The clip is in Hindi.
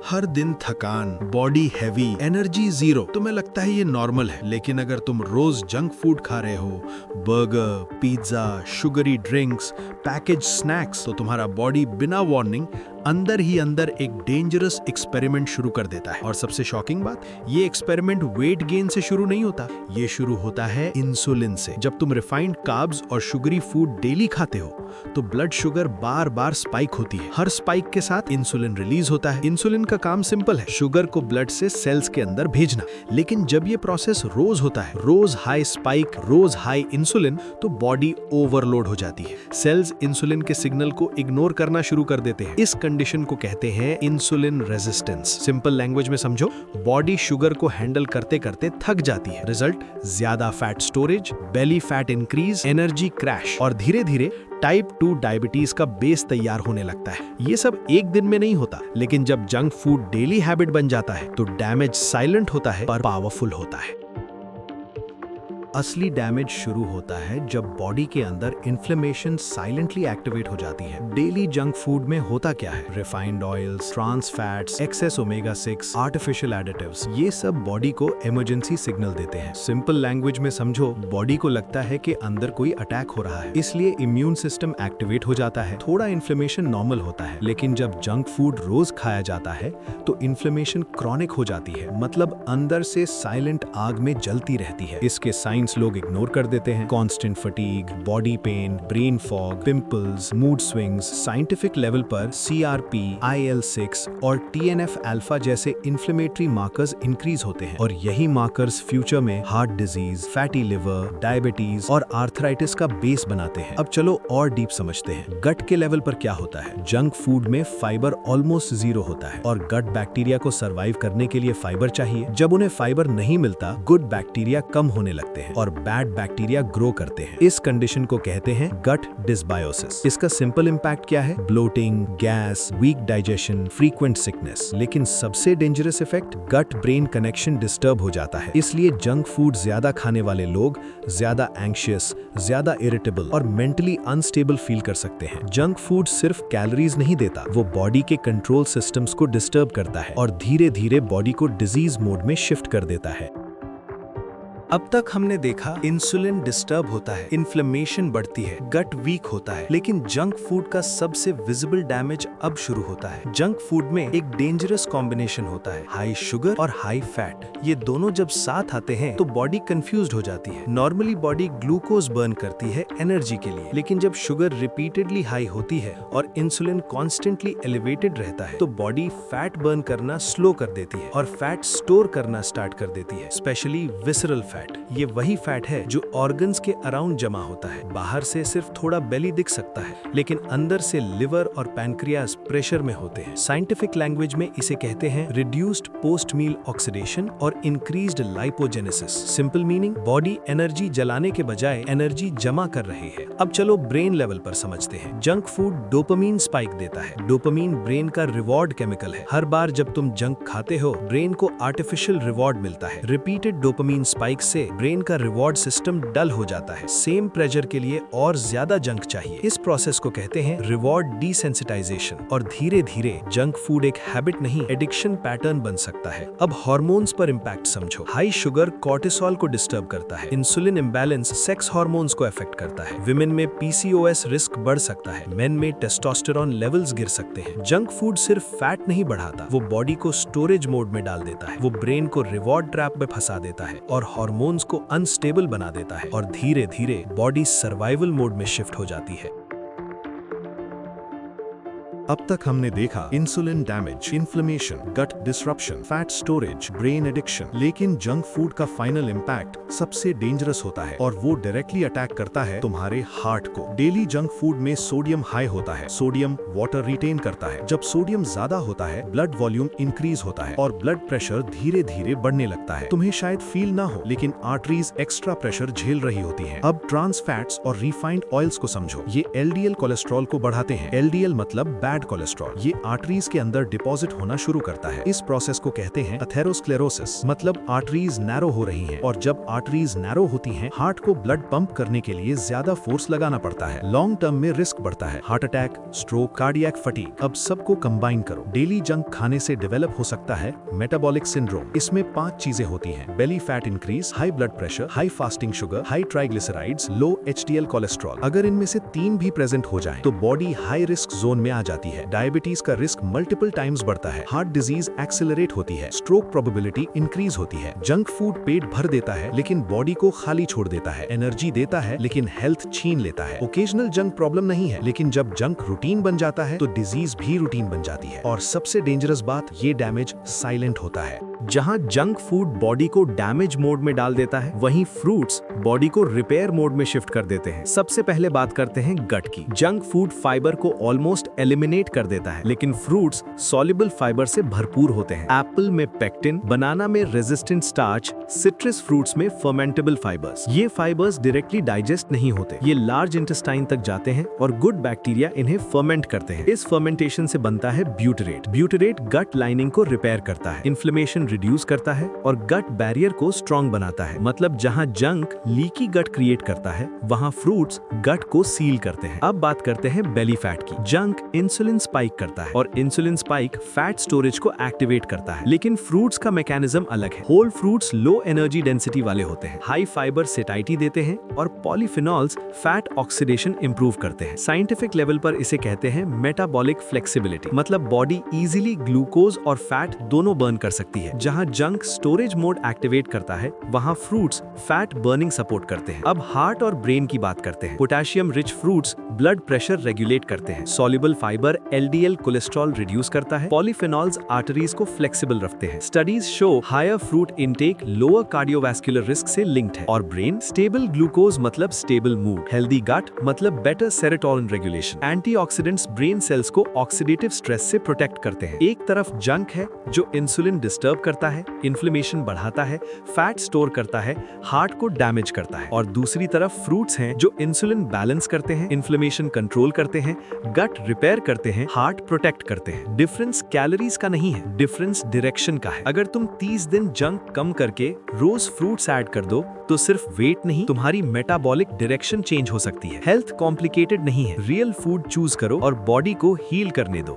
हर दिन थकान, बॉडी हैवी, एनर्जी जीरो, तुम्हें लगता है ये नॉर्मल है। लेकिन अगर तुम रोज जंक फूड खा रहे हो, burger, pizza, sugary drinks, package snacks, तो तुम्हारा बॉडी बिना वार्निंग अंदर ही अंदर एक डेंजरस एक्सपेरिमेंट शुरू कर देता है। और सबसे शॉकिंग बात, ये एक्सपेरिमेंट वेट गेन से शुरू नहीं होता, ये शुरू होता है इंसुलिन से। जब तुम रिफाइंड कार्ब्स और शुगरी फूड डेली खाते हो तो ब्लड शुगर बार बार स्पाइक होती है। हर स्पाइक के साथ इंसुलिन रिलीज होता है। इंसुलिन का काम सिंपल है, शुगर को ब्लड से सेल्स के अंदर भेजना। लेकिन जब ये प्रोसेस रोज होता है, रोज हाई स्पाइक, रोज हाई इंसुलिन, तो बॉडी ओवरलोड हो जाती है। सेल्स इंसुलिन के सिग्नल को इग्नोर करना शुरू कर देते हैं। इस कंडीशन को कहते हैं इंसुलिन रेजिस्टेंस। सिंपल लैंग्वेज में समझो, बॉडी शुगर को हैंडल करते करते थक जाती है। रिजल्ट, ज्यादा फैट स्टोरेज, बेली फैट इंक्रीज, एनर्जी क्रैश, और धीरे धीरे टाइप 2 डायबिटीज का बेस तैयार होने लगता है। ये सब एक दिन में नहीं होता, लेकिन जब जंक फूड डेली हैबिट बन जाता है तो डैमेज साइलेंट होता है पर पावरफुल होता है। असली डैमेज शुरू होता है जब बॉडी के अंदर इन्फ्लेमेशन साइलेंटली एक्टिवेट हो जाती है। डेली जंक फूड में होता क्या है? Refined oils, trans fats, excess omega 6, artificial additives, ये सब बॉडी को इमरजेंसी सिग्नल देते हैं। सिंपल लैंग्वेज में समझो, बॉडी को लगता है कि अंदर कोई अटैक हो रहा है, इसलिए इम्यून सिस्टम एक्टिवेट हो जाता है। थोड़ा इन्फ्लेमेशन नॉर्मल होता है, लेकिन जब जंक फूड रोज खाया जाता है तो इन्फ्लेमेशन क्रॉनिक हो जाती है, मतलब अंदर से साइलेंट आग में जलती रहती है। इसके साइंस लोग इग्नोर कर देते हैं। Constant fatigue, body pain, brain fog, pimples, mood swings. Scientific level पर CRP, IL-6 और TNF अल्फा जैसे इन्फ्लेमेटरी मार्कर्स इंक्रीज होते हैं, और यही मार्कर्स फ्यूचर में heart disease, fatty liver, diabetes और आर्थराइटिस का बेस बनाते हैं। अब चलो और डीप समझते हैं। गट के लेवल पर क्या होता है? जंक फूड में फाइबर ऑलमोस्ट जीरो होता है, और गट बैक्टीरिया को सर्वाइव करने के लिए फाइबर चाहिए। जब उन्हें फाइबर नहीं मिलता, गुड बैक्टीरिया कम होने लगते हैं और बैड बैक्टीरिया ग्रो करते हैं। इस कंडीशन को कहते हैं गट डिसबायोसिस। इसका सिंपल इंपैक्ट क्या है? Bloating, gas, weak digestion, frequent sickness. लेकिन सबसे dangerous effect, gut brain connection disturb हो जाता है। इसलिए जंक फूड ज्यादा खाने वाले लोग ज्यादा एंग्शियस, ज्यादा इरिटेबल और मेंटली अनस्टेबल फील कर सकते हैं। जंक फूड सिर्फ कैलोरीज नहीं देता, वो बॉडी के कंट्रोल सिस्टम्स को डिस्टर्ब करता है और धीरे धीरे बॉडी को डिजीज मोड में शिफ्ट कर देता है। अब तक हमने देखा, इंसुलिन डिस्टर्ब होता है, इन्फ्लेमेशन बढ़ती है, गट वीक होता है। लेकिन जंक फूड का सबसे विजिबल डैमेज अब शुरू होता है। जंक फूड में एक डेंजरस कॉम्बिनेशन होता है, हाई शुगर और हाई फैट। ये दोनों जब साथ आते हैं तो बॉडी कंफ्यूज्ड हो जाती है। नॉर्मली बॉडी ग्लूकोज बर्न करती है एनर्जी के लिए, लेकिन जब शुगर रिपीटेडली हाई होती है और इंसुलिन कॉन्स्टेंटली एलिवेटेड रहता है तो बॉडी फैट बर्न करना स्लो कर देती है और फैट स्टोर करना स्टार्ट कर देती है, स्पेशली विसरल फैट। ये वही फैट है जो ऑर्गन्स के अराउंड जमा होता है। बाहर से सिर्फ थोड़ा बेली दिख सकता है, लेकिन अंदर से लिवर और पैनक्रियास प्रेशर में होते हैं। साइंटिफिक लैंग्वेज में इसे कहते हैं रिड्यूस्ड पोस्ट मील ऑक्सीडेशन और increased lipogenesis. Simple meaning, body energy जलाने के बजाय एनर्जी जमा कर रही है। अब चलो ब्रेन लेवल पर समझते हैं। जंक फूड डोपामीन स्पाइक देता है। डोपामीन ब्रेन का रिवॉर्ड केमिकल है। हर बार जब तुम जंक खाते हो, ब्रेन को आर्टिफिशियल रिवॉर्ड मिलता है। रिपीटेड डोपामीन स्पाइक से ब्रेन का रिवॉर्ड सिस्टम डल हो जाता है। सेम प्रेशर के लिए और ज्यादा जंक चाहिए। इस प्रोसेस को कहते हैं रिवॉर्ड डिसेंसिटाइजेशन, और धीरे धीरे जंक फूड एक हैबिट नहीं, एडिक्शन पैटर्न बन सकता है। अब हार्मोन्स पर इंपैक्ट समझो। हाई शुगर कॉर्टिसोल को डिस्टर्ब करता है। इंसुलिन इम्बैलेंस सेक्स हार्मोन्स को अफेक्ट करता है। विमेन में PCOS रिस्क बढ़ सकता है। मेन में टेस्टोस्टेरोन लेवल्स गिर सकते हैं। जंक फूड सिर्फ फैट नहीं बढ़ाता, वो बॉडी को स्टोरेज मोड में डाल देता है। वो ब्रेन को रिवॉर्ड ट्रैप में फंसा देता है और हार्मोन्स को अनस्टेबल बना देता है, और धीरे धीरे बॉडी सर्वाइवल मोड में शिफ्ट हो जाती है। अब तक हमने देखा insulin damage, inflammation, gut disruption, fat storage, brain addiction. लेकिन जंक फूड का फाइनल इंपैक्ट सबसे डेंजरस होता है, और वो डायरेक्टली अटैक करता है तुम्हारे हार्ट को। डेली जंक फूड में सोडियम हाई होता है। सोडियम वाटर रिटेन करता है। जब सोडियम ज्यादा होता है, ब्लड वॉल्यूम इंक्रीज होता है और ब्लड प्रेशर धीरे धीरे बढ़ने लगता है। तुम्हें शायद फील ना हो, लेकिन आर्टरीज एक्स्ट्रा प्रेशर झेल रही होती हैं। अब ट्रांस फैट्स और रिफाइंड ऑयल्स को समझो। ये LDL कोलेस्ट्रॉल को बढ़ाते हैं। LDL मतलब बैड बैड कोलेस्ट्रॉल ये आर्टरीज के अंदर डिपॉजिट होना शुरू करता है। इस प्रोसेस को कहते हैं अथेरोस्क्लेरोसिस, मतलब आर्टरीज नैरो हो रही हैं, और जब आर्टरीज नैरो होती हैं, हार्ट को ब्लड पंप करने के लिए ज्यादा फोर्स लगाना पड़ता है। लॉन्ग टर्म में रिस्क बढ़ता है, heart attack, stroke, cardiac fatigue. अब सबको कंबाइन करो, डेली जंक खाने से डेवलप हो सकता है मेटाबॉलिक सिंड्रोम। इसमें 5 चीजें होती हैं: belly fat increase, high blood pressure, high fasting sugar, high triglycerides, low HDL cholesterol. अगर इनमें से 3 भी प्रेजेंट हो जाएं, तो बॉडी हाई रिस्क जोन में आ जाती है। डायबिटीज का रिस्क मल्टीपल टाइम्स बढ़ता है, हार्ट डिजीज एक्सेलरेट होती है, स्ट्रोक प्रोबेबिलिटी इंक्रीज होती है। जंक फूड पेट भर देता है लेकिन बॉडी को खाली छोड़ देता है, एनर्जी देता है लेकिन हेल्थ छीन लेता है। ओकेजनल जंक प्रॉब्लम नहीं है, लेकिन जब जंक रूटीन बन जाता है तो डिजीज भी रूटीन बन जाती है। और सबसे डेंजरस बात, ये डैमेज साइलेंट होता है। जहां जंक फूड बॉडी को डैमेज मोड में डाल देता है, वहीं फ्रूट्स बॉडी को रिपेयर मोड में शिफ्ट कर देते हैं। सबसे पहले बात करते हैं गट की। जंक फूड फाइबर को ऑलमोस्ट एलिमिनेट कर देता है, लेकिन फ्रूट्स सॉल्युबल फाइबर से भरपूर होते हैं। एप्पल में पेक्टिन, बनाना में रेजिस्टेंट स्टार्च, सिट्रस फ्रूट्स में फर्मेंटेबल फाइबर्स। ये फाइबर्स डायरेक्टली डाइजेस्ट नहीं होते, ये लार्ज इंटेस्टाइन तक जाते हैं और गुड बैक्टीरिया इन्हें फर्मेंट करते हैं। इस फर्मेंटेशन से बनता है ब्यूटरेट। ब्यूटरेट गट लाइनिंग को रिपेयर करता है, इन्फ्लेमेशन रिड्यूस करता है और गट बैरियर को स्ट्रॉन्ग बनाता है। मतलब जहां जंक लीकी गट क्रिएट करता है, वहां फ्रूट्स गट को सील करते हैं। अब बात करते हैं बेली फैट की। जंक इंसुलिन स्पाइक करता है और इंसुलिन स्पाइक फैट स्टोरेज को एक्टिवेट करता है, लेकिन फ्रूट्स का मैकेनिज्म अलग है। Whole fruits low energy density वाले होते हैं, हाई फाइबर सेटाइटी देते हैं और पॉलीफिनॉल्स फैट ऑक्सीडेशन इंप्रूव करते हैं। साइंटिफिक लेवल पर इसे कहते हैं मेटाबॉलिक फ्लेक्सिबिलिटी, मतलब बॉडी इजीली ग्लूकोज और फैट दोनों बर्न कर सकती है। जहां जंक स्टोरेज मोड एक्टिवेट करता है, वहां फ्रूट्स फैट बर्निंग सपोर्ट करते हैं। अब हार्ट और ब्रेन की बात करते हैं। Potassium rich fruits blood pressure regulate करते हैं। Soluble fibre LDL cholesterol reduce करता है। पॉलीफिनॉल्स आर्टरीज को फ्लेक्सिबल रखते हैं। Studies show higher fruit intake lower cardiovascular risk से लिंक्ड है। और ब्रेन स्टेबल ग्लूकोज मतलब स्टेबल मूड, हेल्दी गट मतलब better serotonin regulation. Antioxidants brain cells को ऑक्सीडेटिव स्ट्रेस से प्रोटेक्ट करते हैं। एक तरफ जंक है जो इंसुलिन डिस्टर्ब करता है, इन्फ्लेमेशन बढ़ाता है, फैट स्टोर करता है, हार्ट को डैमेज करता है, और दूसरी तरफ फ्रूट्स हैं जो इंसुलिन बैलेंस करते हैं, इन्फ्लेमेशन कंट्रोल करते हैं, गट रिपेयर करते हैं, हार्ट प्रोटेक्ट करते हैं। डिफरेंस कैलोरीज का नहीं है, डिफरेंस डायरेक्शन का है। अगर तुम 30 दिन जंक कम करके रोज फ्रूट्स ऐड कर दो, तो सिर्फ वेट नहीं, तुम्हारी मेटाबॉलिक डायरेक्शन चेंज हो सकती है। हेल्थ कॉम्प्लिकेटेड नहीं है, रियल फूड चूज करो और बॉडी को हील करने दो।